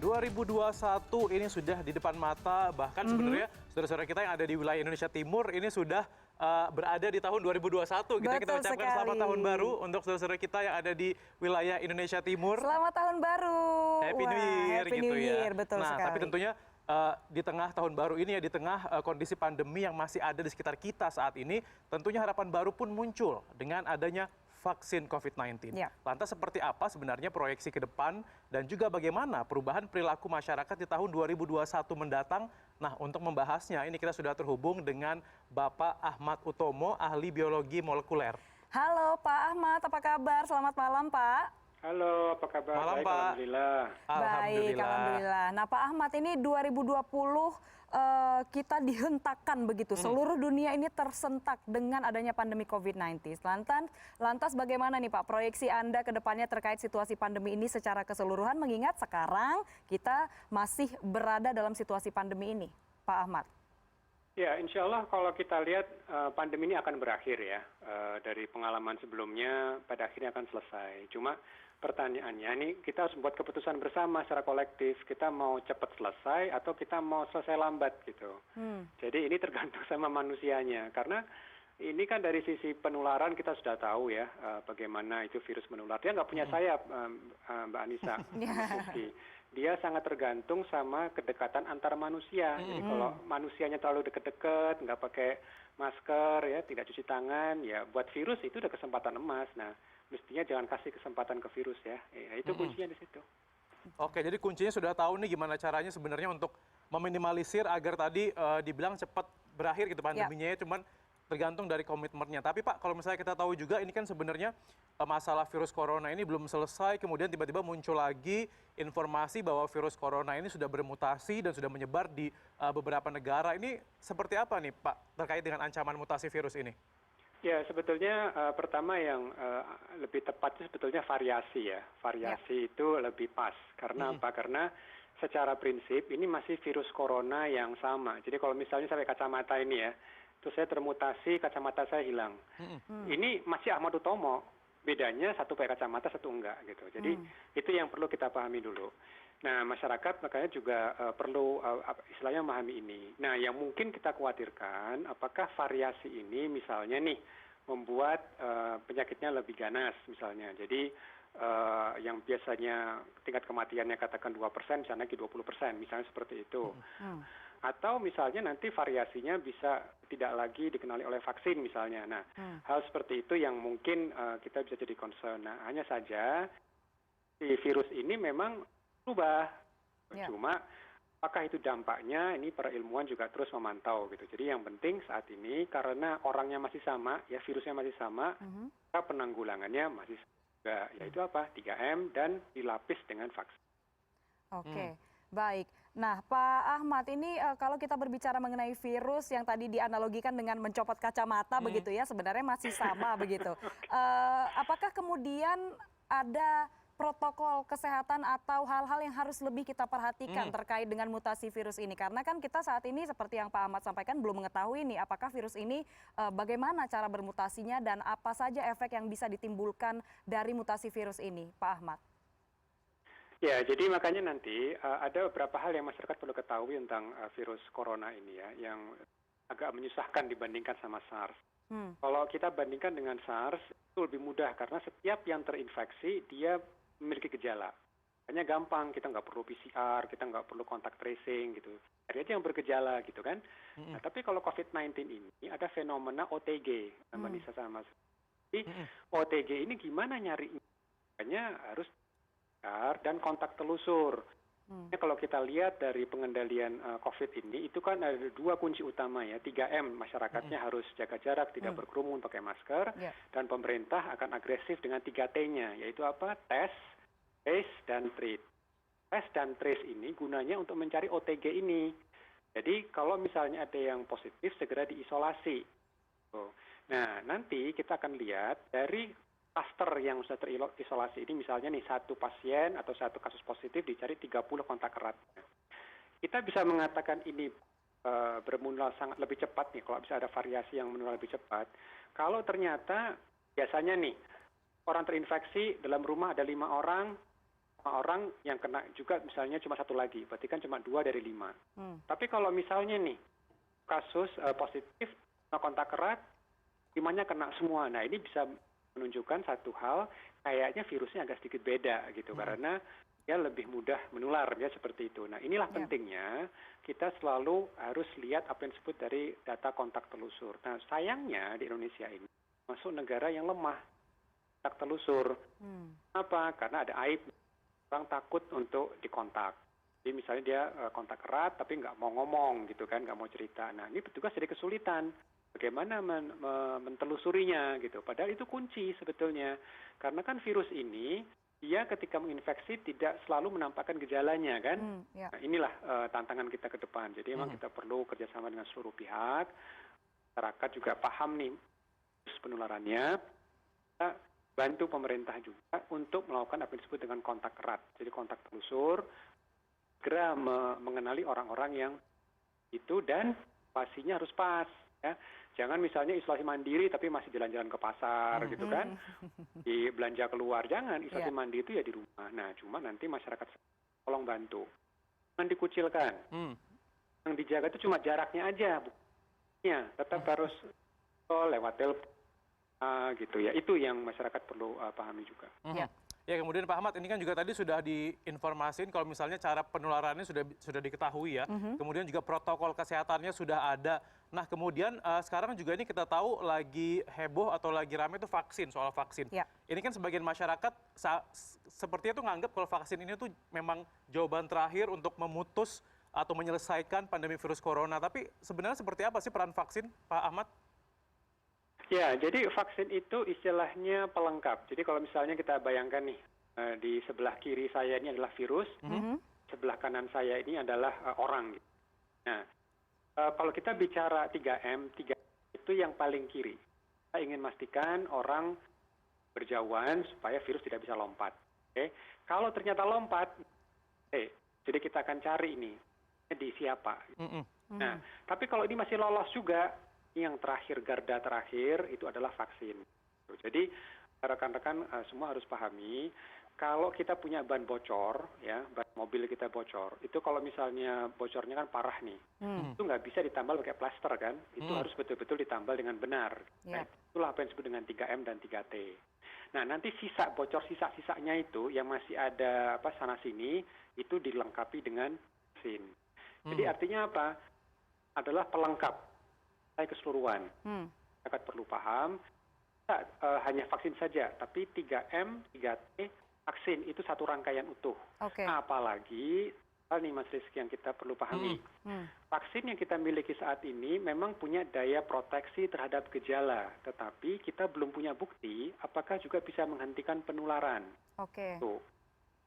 2021 ini sudah di depan mata, bahkan sebenarnya saudara-saudara kita yang ada di wilayah Indonesia Timur ini sudah berada di tahun 2021. Kita ucapkan selamat tahun baru untuk saudara-saudara kita yang ada di wilayah Indonesia Timur. Selamat tahun baru. Happy New Year Happy gitu New Year, ya. betul Nah, sekali. tapi tentunya di tengah tahun baru ini ya, di tengah kondisi pandemi yang masih ada di sekitar kita saat ini, tentunya harapan baru pun muncul dengan adanya vaksin COVID-19. Ya. Lantas seperti apa sebenarnya proyeksi ke depan dan juga bagaimana perubahan perilaku masyarakat di tahun 2021 mendatang? Nah, untuk membahasnya ini kita sudah terhubung dengan Bapak Ahmad Utomo, ahli biologi molekuler. Halo Pak Ahmad, apa kabar? Selamat malam Pak. Halo, apa kabar? Malam, Baik, Pak. Alhamdulillah. Baik, alhamdulillah. Nah Pak Ahmad, ini 2020 kita dihentakkan begitu. Seluruh dunia ini tersentak dengan adanya pandemi COVID-19. Lantas bagaimana nih Pak proyeksi Anda ke depannya terkait situasi pandemi ini secara keseluruhan, mengingat sekarang kita masih berada dalam situasi pandemi ini, Pak Ahmad? Ya, insya Allah kalau kita lihat pandemi ini akan berakhir ya. Dari pengalaman sebelumnya pada akhirnya akan selesai. Cuma pertanyaannya ini kita harus membuat keputusan bersama secara kolektif. Kita mau cepat selesai atau kita mau selesai lambat gitu. Jadi ini tergantung sama manusianya. Karena ini kan dari sisi penularan kita sudah tahu ya bagaimana itu virus menular. Dia nggak punya sayap, Mbak Anissa. Dia sangat tergantung sama kedekatan antar manusia. Jadi kalau manusianya terlalu deket-deket, nggak pakai masker, ya tidak cuci tangan, ya buat virus itu udah kesempatan emas. Nah, mestinya jangan kasih kesempatan ke virus ya. Itu kuncinya di situ. Oke, jadi kuncinya sudah tahu nih gimana caranya sebenarnya untuk meminimalisir agar tadi dibilang cepat berakhir gitu pandeminya ya, cuman tergantung dari komitmennya. Tapi Pak, kalau misalnya kita tahu juga ini kan sebenarnya masalah virus corona ini belum selesai, kemudian tiba-tiba muncul lagi informasi bahwa virus corona ini sudah bermutasi dan sudah menyebar di beberapa negara. Ini seperti apa nih Pak terkait dengan ancaman mutasi virus ini? Ya, sebetulnya pertama yang lebih tepat itu sebetulnya variasi ya. Variasi itu lebih pas. Karena apa? Karena secara prinsip ini masih virus corona yang sama. Jadi kalau misalnya sampai kacamata ini ya, terus saya termutasi, kacamata saya hilang. Ini masih Ahmad Utomo, bedanya satu pakai kacamata, satu enggak gitu. Jadi itu yang perlu kita pahami dulu. Nah, masyarakat makanya juga perlu istilahnya memahami ini. Nah, yang mungkin kita khawatirkan, apakah variasi ini misalnya nih membuat penyakitnya lebih ganas misalnya. Jadi yang biasanya tingkat kematiannya katakan 2%, misalnya lagi 20%, misalnya seperti itu. Atau misalnya nanti variasinya bisa tidak lagi dikenali oleh vaksin misalnya. Nah, hal seperti itu yang mungkin kita bisa jadi concern. Nah, hanya saja si virus ini memang berubah. Cuma apakah itu dampaknya, ini para ilmuwan juga terus memantau gitu. Jadi yang penting saat ini karena orangnya masih sama, ya virusnya masih sama, maka penanggulangannya masih juga, yaitu apa? 3M dan dilapis dengan vaksin. Oke. Baik. Nah, Pak Ahmad, ini kalau kita berbicara mengenai virus yang tadi dianalogikan dengan mencopot kacamata begitu ya, sebenarnya masih sama begitu. Apakah kemudian ada protokol kesehatan atau hal-hal yang harus lebih kita perhatikan terkait dengan mutasi virus ini? Karena kan kita saat ini seperti yang Pak Ahmad sampaikan belum mengetahui nih apakah virus ini bagaimana cara bermutasinya dan apa saja efek yang bisa ditimbulkan dari mutasi virus ini, Pak Ahmad. Ya, jadi makanya nanti ada beberapa hal yang masyarakat perlu ketahui tentang virus corona ini ya, yang agak menyusahkan dibandingkan sama SARS. Kalau kita bandingkan dengan SARS, itu lebih mudah karena setiap yang terinfeksi, dia memiliki gejala. Hanya gampang, kita nggak perlu PCR, kita nggak perlu kontak tracing gitu. Ada aja yang bergejala gitu kan. Nah, tapi kalau COVID-19 ini ada fenomena OTG, Mbak Nisa sama. Jadi OTG ini gimana nyarinya? Makanya harus dan kontak telusur. Kalau kita lihat dari pengendalian COVID ini, itu kan ada dua kunci utama ya. 3M, masyarakatnya harus jaga jarak, tidak berkerumun, pakai masker. Dan pemerintah akan agresif dengan 3T-nya, yaitu apa? Tes, trace, dan treat. Tes dan trace ini gunanya untuk mencari OTG ini. Jadi kalau misalnya ada yang positif, segera diisolasi. Nah, nanti kita akan lihat dari kluster yang sudah terisolasi ini, misalnya nih satu pasien atau satu kasus positif dicari 30 kontak erat. Kita bisa mengatakan ini bermenular sangat lebih cepat nih, kalau bisa ada variasi yang menular lebih cepat. Kalau ternyata biasanya nih orang terinfeksi dalam rumah ada 5 orang, orang yang kena juga misalnya cuma satu lagi, berarti kan cuma 2 dari 5. Tapi kalau misalnya nih kasus positif kontak erat, 5-nya kena semua. Nah ini bisa menunjukkan satu hal, kayaknya virusnya agak sedikit beda gitu, karena dia lebih mudah menular ya seperti itu. Nah inilah pentingnya kita selalu harus lihat apa yang disebut dari data kontak telusur. Nah sayangnya di Indonesia ini masuk negara yang lemah kontak telusur. Kenapa? Karena ada aib. Orang takut untuk dikontak. Jadi misalnya dia kontak erat tapi nggak mau ngomong gitu kan, nggak mau cerita. Nah ini petugas jadi kesulitan. Bagaimana mentelusurinya gitu. Padahal itu kunci sebetulnya. Karena kan virus ini dia ketika menginfeksi tidak selalu menampakkan gejalanya kan. Nah inilah tantangan kita ke depan. Jadi memang kita perlu kerjasama dengan seluruh pihak. Masyarakat juga paham nih penularannya. Kita bantu pemerintah juga untuk melakukan apa yang disebut dengan kontak erat. Jadi kontak telusur, segera mengenali orang-orang yang itu dan pastinya harus pas. Ya. Jangan misalnya isolasi mandiri tapi masih jalan-jalan ke pasar gitu kan, di belanja keluar. Jangan, isolasi mandiri itu ya di rumah. Nah cuma nanti masyarakat tolong bantu. Jangan dikucilkan. Yang dijaga itu cuma jaraknya aja. Ya, tetap harus lewat telepon. Gitu ya, itu yang masyarakat perlu pahami juga. Ya kemudian Pak Ahmad, ini kan juga tadi sudah diinformasiin kalau misalnya cara penularannya sudah diketahui ya, kemudian juga protokol kesehatannya sudah ada. Nah kemudian sekarang juga ini kita tahu lagi heboh atau lagi rame itu vaksin, soal vaksin. Ini kan sebagian masyarakat sepertinya tuh nganggap kalau vaksin ini tuh memang jawaban terakhir untuk memutus atau menyelesaikan pandemi virus corona. Tapi sebenarnya seperti apa sih peran vaksin, Pak Ahmad? Ya, jadi vaksin itu istilahnya pelengkap. Jadi kalau misalnya kita bayangkan nih, di sebelah kiri saya ini adalah virus, sebelah kanan saya ini adalah orang. Nah, kalau kita bicara 3M, 3M itu yang paling kiri. Kita ingin memastikan orang berjauhan supaya virus tidak bisa lompat. Kalau ternyata lompat, jadi kita akan cari ini di siapa. Nah, tapi kalau ini masih lolos juga, yang terakhir, garda terakhir itu adalah vaksin. Jadi rekan-rekan semua harus pahami, kalau kita punya ban bocor, ya ban mobil kita bocor, itu kalau misalnya bocornya kan parah nih, itu nggak bisa ditambal pakai plaster kan, itu harus betul-betul ditambal dengan benar. Nah, itulah apa yang disebut dengan 3M dan 3T. Nah nanti sisa bocor sisa-sisanya itu yang masih ada sana sini itu dilengkapi dengan vaksin. Jadi artinya apa? Adalah pelengkap keseluruhan. Masyarakat perlu paham, tidak hanya vaksin saja, tapi 3M, 3T, vaksin itu satu rangkaian utuh. Apalagi, nih Mas Rizky yang kita perlu pahami, vaksin yang kita miliki saat ini memang punya daya proteksi terhadap gejala, tetapi kita belum punya bukti apakah juga bisa menghentikan penularan.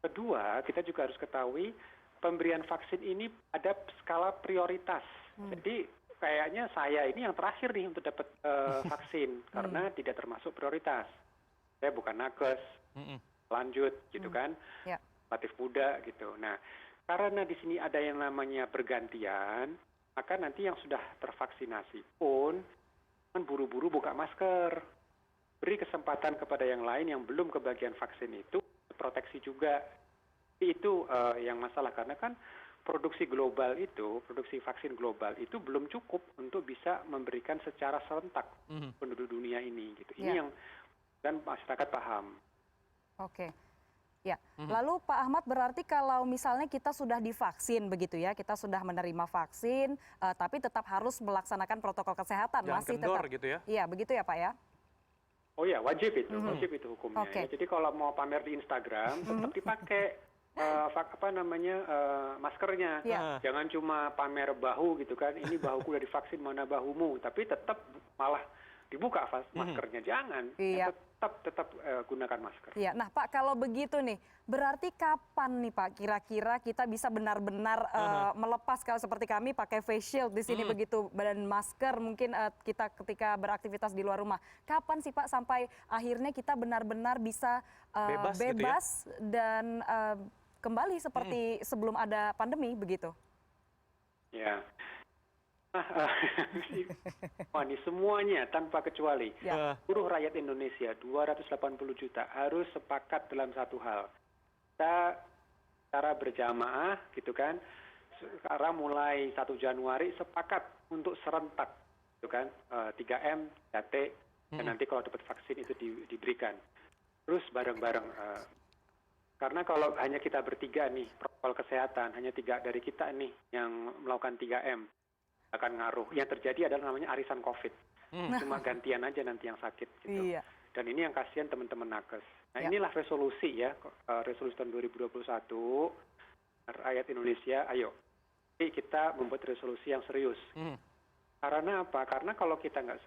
Kedua, kita juga harus ketahui pemberian vaksin ini ada skala prioritas. Jadi kayaknya saya ini yang terakhir nih untuk dapat vaksin karena tidak termasuk prioritas. Saya bukan nakes, lanjut gitu kan, relatif muda gitu. Nah, karena di sini ada yang namanya bergantian, maka nanti yang sudah tervaksinasi pun buru-buru buka masker, beri kesempatan kepada yang lain yang belum kebagian vaksin itu proteksi juga. Itu yang masalah karena kan produksi global itu, produksi vaksin global itu belum cukup untuk bisa memberikan secara serentak penduduk dunia ini. Gitu. Ini yang dan masyarakat paham. Ya, lalu Pak Ahmad berarti kalau misalnya kita sudah divaksin begitu ya, kita sudah menerima vaksin, tapi tetap harus melaksanakan protokol kesehatan. Jangan masih kendor tetap, gitu ya? Iya, begitu ya Pak ya? Oh ya, wajib itu hukumnya. Ya. Jadi kalau mau pamer di Instagram, tetap dipakai. Maskernya, jangan cuma pamer bahu gitu kan, ini bahuku udah divaksin mana bahumu, tapi tetap malah dibuka maskernya, jangan, tetap gunakan masker. Nah Pak, kalau begitu nih, berarti kapan nih Pak kira-kira kita bisa benar-benar melepas kalau seperti kami pakai face shield di sini begitu, dan masker mungkin kita ketika beraktivitas di luar rumah, kapan sih Pak sampai akhirnya kita benar-benar bisa bebas gitu ya? Dan kembali seperti sebelum ada pandemi begitu? Ya, semuanya tanpa kecuali seluruh rakyat Indonesia 280 juta harus sepakat dalam satu hal, kita secara berjamaah gitu kan, sekarang mulai 1 Januari sepakat untuk serentak gitu kan, 3M, 3T, dan nanti kalau dapat vaksin itu diberikan. Terus bareng-bareng, karena kalau hanya kita bertiga nih, protokol kesehatan, hanya 3 dari kita nih yang melakukan 3M, akan ngaruh. Yang terjadi adalah namanya arisan COVID. Cuma gantian aja nanti yang sakit gitu. Iya. Dan ini yang kasihan teman-teman nakes. Nah Ya. inilah resolusi ya, resolusi tahun 2021, rakyat Indonesia, ayo kita membuat resolusi yang serius. Karena apa? Karena kalau kita nggak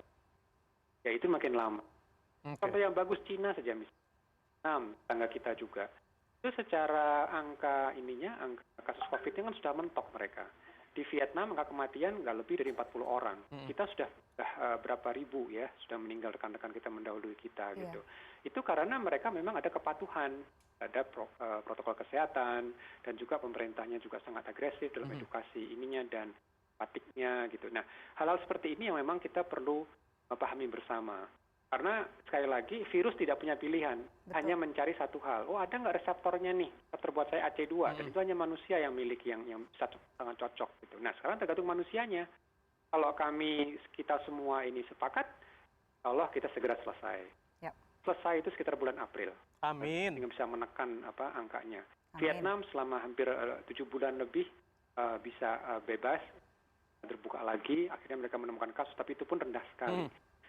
ya itu makin lama. Contoh yang bagus Cina saja misalnya, tangga kita juga. Itu secara angka kasus COVID-nya kan sudah mentok mereka. Di Vietnam angka kematian nggak lebih dari 40 orang. Kita sudah berapa ribu ya, sudah meninggal rekan-rekan kita mendahului kita gitu. Itu karena mereka memang ada kepatuhan, ada protokol kesehatan, dan juga pemerintahnya juga sangat agresif dalam edukasi ininya dan patiknya gitu. Nah, hal-hal seperti ini yang memang kita perlu pahami bersama. Karena sekali lagi virus tidak punya pilihan, hanya mencari satu hal. Oh, ada nggak reseptornya nih? Reseptor buat saya AC2, dan itu hanya manusia yang miliki yang sangat cocok gitu. Nah, sekarang tergantung manusianya. Kalau kita semua ini sepakat, Allah kita segera selesai. Yap. Selesai itu sekitar bulan April. Amin. Sehingga bisa menekan angkanya. Amin. Vietnam selama hampir 7 bulan lebih bisa bebas, terbuka lagi, akhirnya mereka menemukan kasus, tapi itu pun rendah sekali.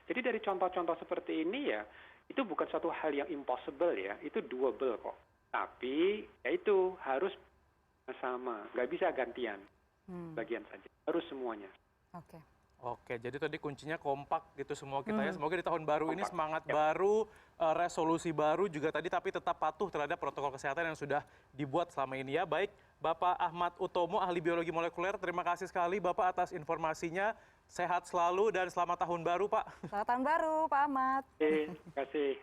Jadi dari contoh-contoh seperti ini ya, itu bukan suatu hal yang impossible ya, itu doable kok. Tapi ya itu harus sama, nggak bisa gantian, bagian saja, harus semuanya. Oke. Oke, jadi tadi kuncinya kompak gitu semua kita ya. Semoga di tahun baru ini Kompak. semangat baru, resolusi baru juga tadi, tapi tetap patuh terhadap protokol kesehatan yang sudah dibuat selama ini ya. Baik, Bapak Ahmad Utomo, ahli biologi molekuler, terima kasih sekali Bapak atas informasinya. Sehat selalu dan selamat tahun baru Pak. Selamat tahun baru, Pak Ahmad. Terima kasih.